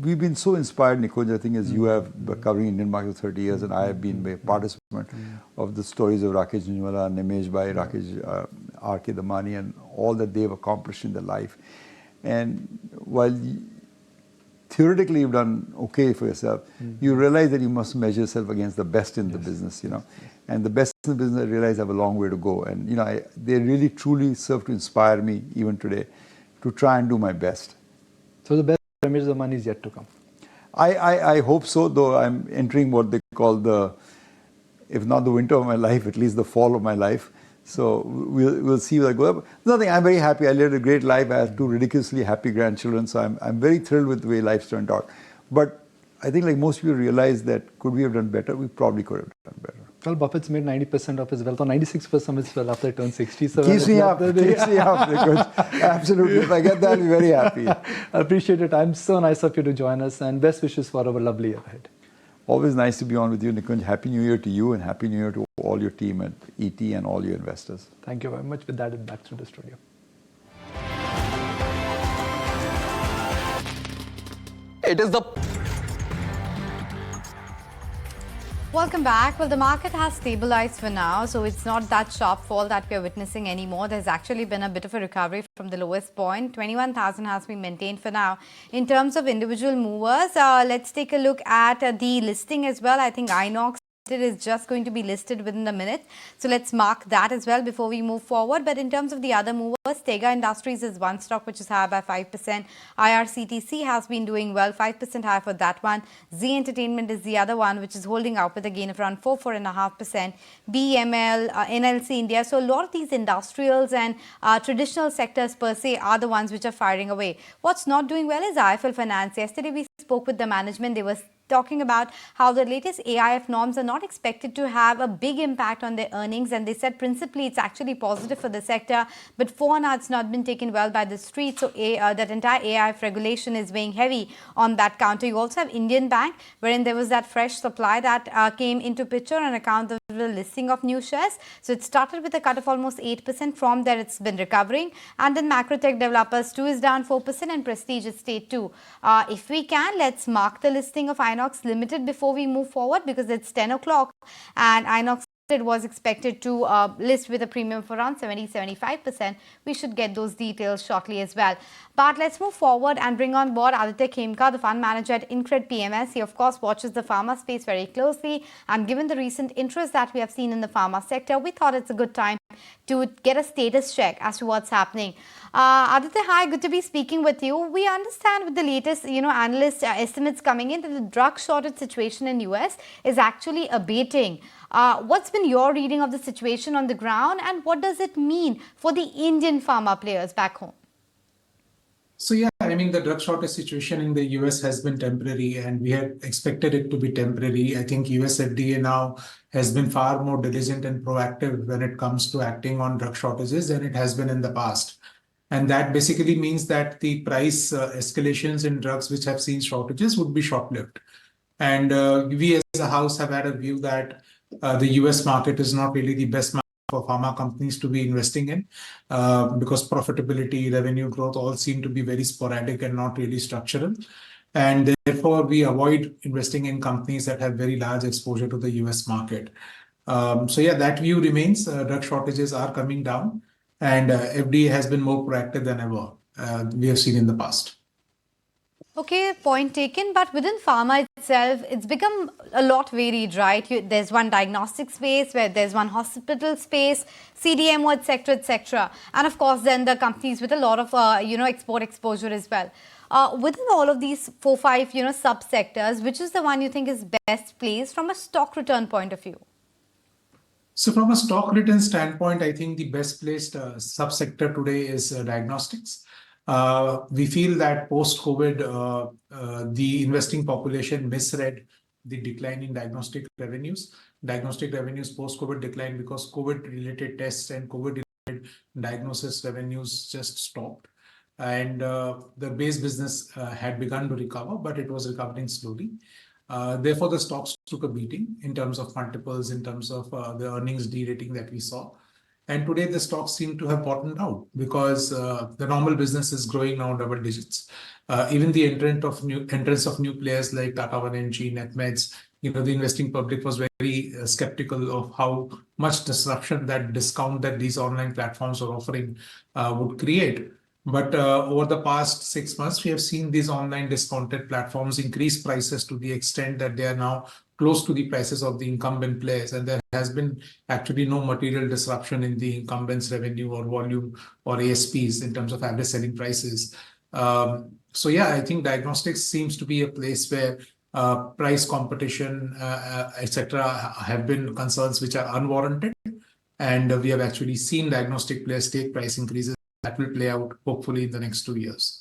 Speaker 6: we've been so inspired, Nikunj, I think, as you have covering Indian market for 30 years, and I have been a participant of the stories of Rakesh Jhunjhunwala, Ramesh Bhai, Rakesh, R.K. Damani, and all that they've accomplished in their life. And while theoretically you've done okay for yourself, you realize that you must measure yourself against the best in the business, you know. And the best in the business, I realize, have a long way to go. And, you know, they really, truly serve to inspire me, even today, to try and do my best.
Speaker 5: So the best Ramesh Damani is yet to come.
Speaker 6: I hope so, though I'm entering what they call the, if not the winter of my life, at least the fall of my life. So we'll see where I go. Nothing, I'm very happy. I led a great life. I have 2 ridiculously happy grandchildren. So I'm very thrilled with the way life's turned out. But I think, like most people realize, that could we have done better? We probably could have done better.
Speaker 5: Well, Buffett's made 90% of his wealth, or 96% of his wealth after he turned 60. So
Speaker 6: Keeps me up. Absolutely. If I get that, I'll be very happy.
Speaker 5: I appreciate it. I'm so nice of you to join us, and best wishes for our lovely year ahead.
Speaker 6: Always nice to be on with you, Nikunj. Happy New Year to you, and Happy New Year to all your team at ET and all your investors.
Speaker 5: Thank you very much. With that, back to the studio.
Speaker 7: It is the
Speaker 4: Welcome back. Well, the market has stabilized for now, so it's not that sharp fall that we are witnessing anymore. There's actually been a bit of a recovery from the lowest point. 21,000 has been maintained for now. In terms of individual movers, let's take a look at the listing as well. I think Inox is just going to be listed within the minute. So let's mark that as well before we move forward. But in terms of the other movers, Tega Industries is one stock which is higher by 5%. IRCTC has been doing well, 5% higher for that one. Z Entertainment is the other one which is holding out with a gain of around 4.5%. BML, NLC India. So a lot of these industrials and traditional sectors per se are the ones which are firing away. What's not doing well is IIFL Finance. Yesterday we spoke with the management. They were talking about how the latest AIF norms are not expected to have a big impact on their earnings, and they said principally it's actually positive for the sector, but for now it's not been taken well by the street. So that entire AIF regulation is weighing heavy on that counter. You also have Indian Bank, wherein there was that fresh supply that came into picture on account of the listing of new shares. So it started with a cut of almost 8%. From there it's been recovering, and then Macrotech Developers 2 is down 4% and Prestige is stayed 2. If we can, let's mark the listing of Inox Limited before we move forward, because it's 10 o'clock and Inox was expected to list with a premium of around 70-75%. We should get those details shortly as well. But let's move forward and bring on board Aditya Khemka, the fund manager at InCred PMS. He, of course, watches the pharma space very closely. And given the recent interest that we have seen in the pharma sector, we thought it's a good time to get a status check as to what's happening. Aditya, hi, good to be speaking with you. We understand with the latest, analyst estimates coming in that the drug shortage situation in US is actually abating. What's been your reading of the situation on the ground, and what does it mean for the Indian pharma players back home?
Speaker 7: So yeah, I mean, the drug shortage situation in the US has been temporary, and we had expected it to be temporary. I think US FDA now has been far more diligent and proactive when it comes to acting on drug shortages than it has been in the past. And that basically means that the price escalations in drugs which have seen shortages would be short-lived. And we as a house have had a view that the US market is not really the best market for pharma companies to be investing in because profitability, revenue growth all seem to be very sporadic and not really structural. And therefore, we avoid investing in companies that have very large exposure to the US market. So yeah, that view remains. Drug shortages are coming down, and FDA has been more proactive than ever we have seen in the past.
Speaker 4: Okay, point taken. But within pharma itself, it's become a lot varied, right? There's one diagnostic space, where there's one hospital space, CDMO, etc. And of course, then the companies with a lot of, export exposure as well. Within all of these 4-5, subsectors, which is the one you think is best placed from a stock return point of view?
Speaker 7: So from a stock return standpoint, I think the best placed subsector today is diagnostics. We feel that post-COVID, the investing population misread the decline in diagnostic revenues. Diagnostic revenues post-COVID declined because COVID-related tests and COVID-related diagnosis revenues just stopped. And the base business had begun to recover, but it was recovering slowly. Therefore, the stocks took a beating in terms of multiples, in terms of the earnings de-rating that we saw. And today, the stocks seem to have bottomed out because the normal business is growing now double digits. Even the entrance of new players like Tata 1mg, NetMeds, the investing public was very skeptical of how much disruption that discount that these online platforms are offering would create. But over the past 6 months, we have seen these online discounted platforms increase prices to the extent that they are now close to the prices of the incumbent players. And there has been actually no material disruption in the incumbents' revenue or volume or ASPs in terms of average selling prices. So yeah, I think diagnostics seems to be a place where price competition, etc., have been concerns which are unwarranted. And we have actually seen diagnostic players take price increases that will play out hopefully in the next 2 years.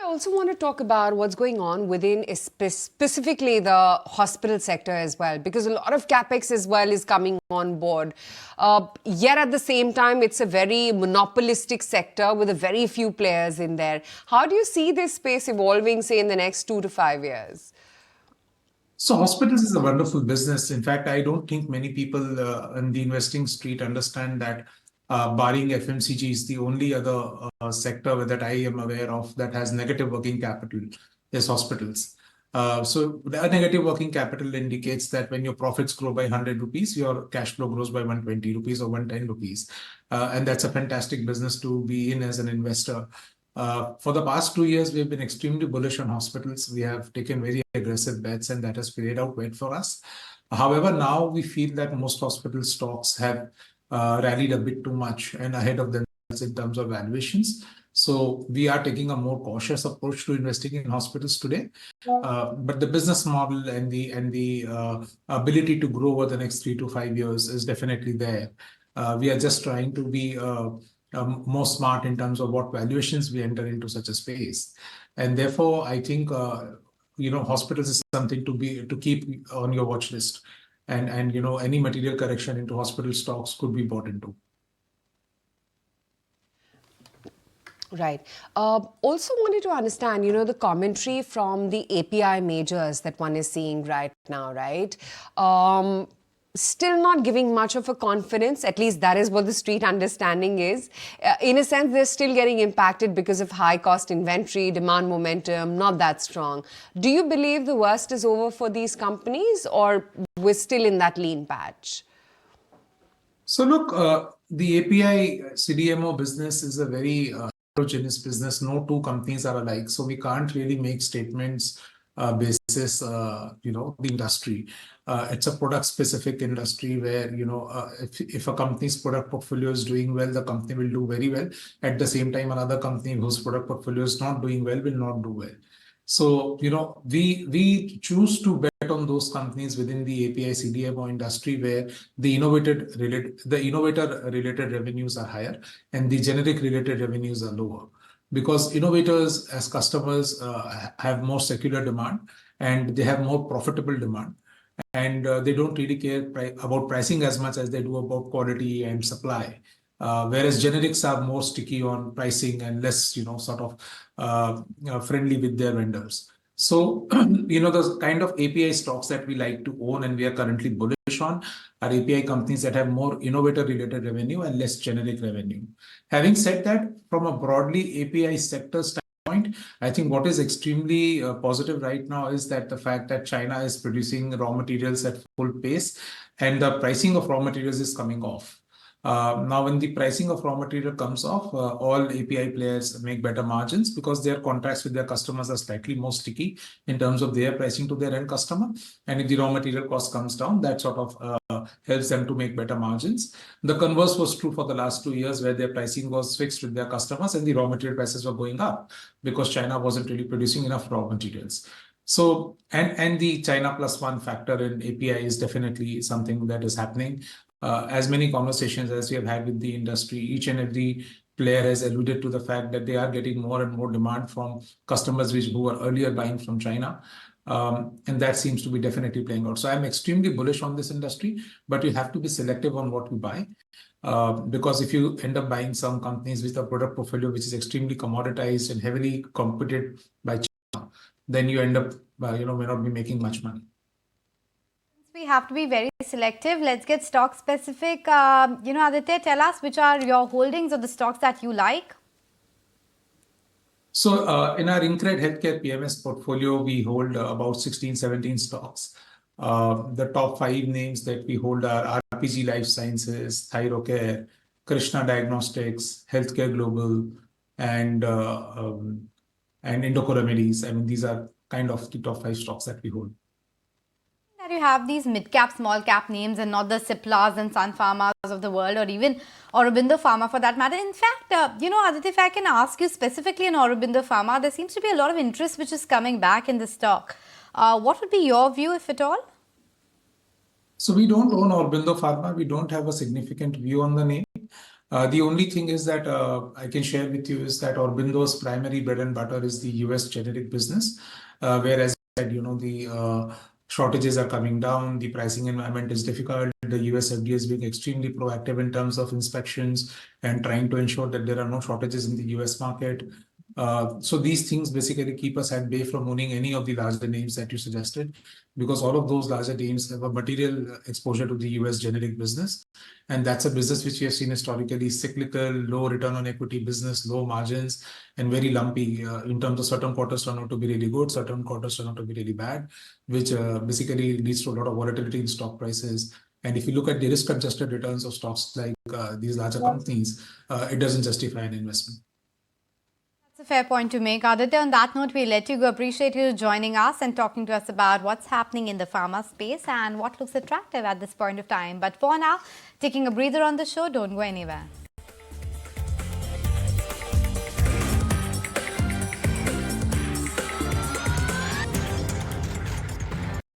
Speaker 1: I also want to talk about what's going on within specifically the hospital sector as well, because a lot of capex as well is coming on board. Yet at the same time, it's a very monopolistic sector with a very few players in there. How do you see this space evolving, say, in the next 2 to 5 years?
Speaker 7: So hospitals is a wonderful business. In fact, I don't think many people in the investing street understand that barring FMCG is the only other sector that I am aware of that has negative working capital is hospitals. So a negative working capital indicates that when your profits grow by 100 rupees, your cash flow grows by 120 rupees or 110 rupees. And that's a fantastic business to be in as an investor. For the past 2 years, we've been extremely bullish on hospitals. We have taken very aggressive bets, and that has played out well for us. However, now we feel that most hospital stocks have rallied a bit too much and ahead of themselves in terms of valuations. So we are taking a more cautious approach to investing in hospitals today. But the business model and the ability to grow over the next 3 to 5 years is definitely there. We are just trying to be more smart in terms of what valuations we enter into such a space. And therefore, I think hospitals is something to keep on your watch list. And any material correction into hospital stocks could be bought into.
Speaker 1: Right. Also wanted to understand, the commentary from the API majors that one is seeing right now, right? still not giving much of a confidence. At least that is what the street understanding is. In a sense, they're still getting impacted because of high cost inventory, demand momentum, not that strong. Do you believe the worst is over for these companies, or we're still in that lean patch?
Speaker 7: So look, the API CDMO business is a very heterogeneous business. No two companies are alike, so we can't really make statements basis the industry. It's a product-specific industry where if a company's product portfolio is doing well, the company will do very well. At the same time, another company whose product portfolio is not doing well will not do well. So, we choose to bet on those companies within the API CDMO industry where the innovator-related revenues are higher and the generic-related revenues are lower. Because innovators as customers have more secular demand and they have more profitable demand. And they don't really care about pricing as much as they do about quality and supply. Whereas generics are more sticky on pricing and less, friendly with their vendors. So, the kind of API stocks that we like to own and we are currently bullish on are API companies that have more innovator-related revenue and less generic revenue. Having said that, from a broadly API sector standpoint, I think what is extremely positive right now is that the fact that China is producing raw materials at full pace and the pricing of raw materials is coming off. Now, when the pricing of raw material comes off, all API players make better margins because their contracts with their customers are slightly more sticky in terms of their pricing to their end customer. And if the raw material cost comes down, that sort of helps them to make better margins. The converse was true for the last 2 years where their pricing was fixed with their customers and the raw material prices were going up because China wasn't really producing enough raw materials. So, and the China plus one factor in API is definitely something that is happening. As many conversations as we have had with the industry, each and every player has alluded to the fact that they are getting more and more demand from customers who were earlier buying from China. And that seems to be definitely playing out. So I'm extremely bullish on this industry, but you have to be selective on what you buy. Because if you end up buying some companies with a product portfolio which is extremely commoditized and heavily competed by China, then you end up, may not be making much money.
Speaker 4: We have to be very selective. Let's get stock specific. Aditya, tell us which are your holdings of the stocks that you like.
Speaker 7: So in our Incred Healthcare PMS portfolio, we hold about 16, 17 stocks. The top 5 names that we hold are RPG Life Sciences, Thyrocare, Krishna Diagnostics, Healthcare Global, and Indoco Remedies. I mean, these are kind of the top 5 stocks that we hold.
Speaker 4: You have these mid-cap, small-cap names and not the Ciplas and Sun Pharmas of the world, or even Aurobindo Pharma for that matter. In fact, Aditya, if I can ask you specifically on Aurobindo Pharma, there seems to be a lot of interest which is coming back in the stock. What would be your view, if at all?
Speaker 7: So we don't own Aurobindo Pharma. We don't have a significant view on the name. The only thing is that I can share with you is that Aurobindo's primary bread and butter is the US generic business, whereas the shortages are coming down, the pricing environment is difficult, the US FDA is being extremely proactive in terms of inspections and trying to ensure that there are no shortages in the US market. So these things basically keep us at bay from owning any of the larger names that you suggested, because all of those larger names have a material exposure to the US generic business. And that's a business which we have seen historically cyclical, low return on equity business, low margins, and very lumpy in terms of certain quarters turn out to be really good, certain quarters turn out to be really bad, which basically leads to a lot of volatility in stock prices. And if you look at the risk-adjusted returns of stocks like these larger companies, it doesn't justify an investment.
Speaker 4: That's a fair point to make. Aditya, on that note, we let you go. Appreciate you joining us and talking to us about what's happening in the pharma space and what looks attractive at this point of time. But for now, taking a breather on the show, don't go anywhere.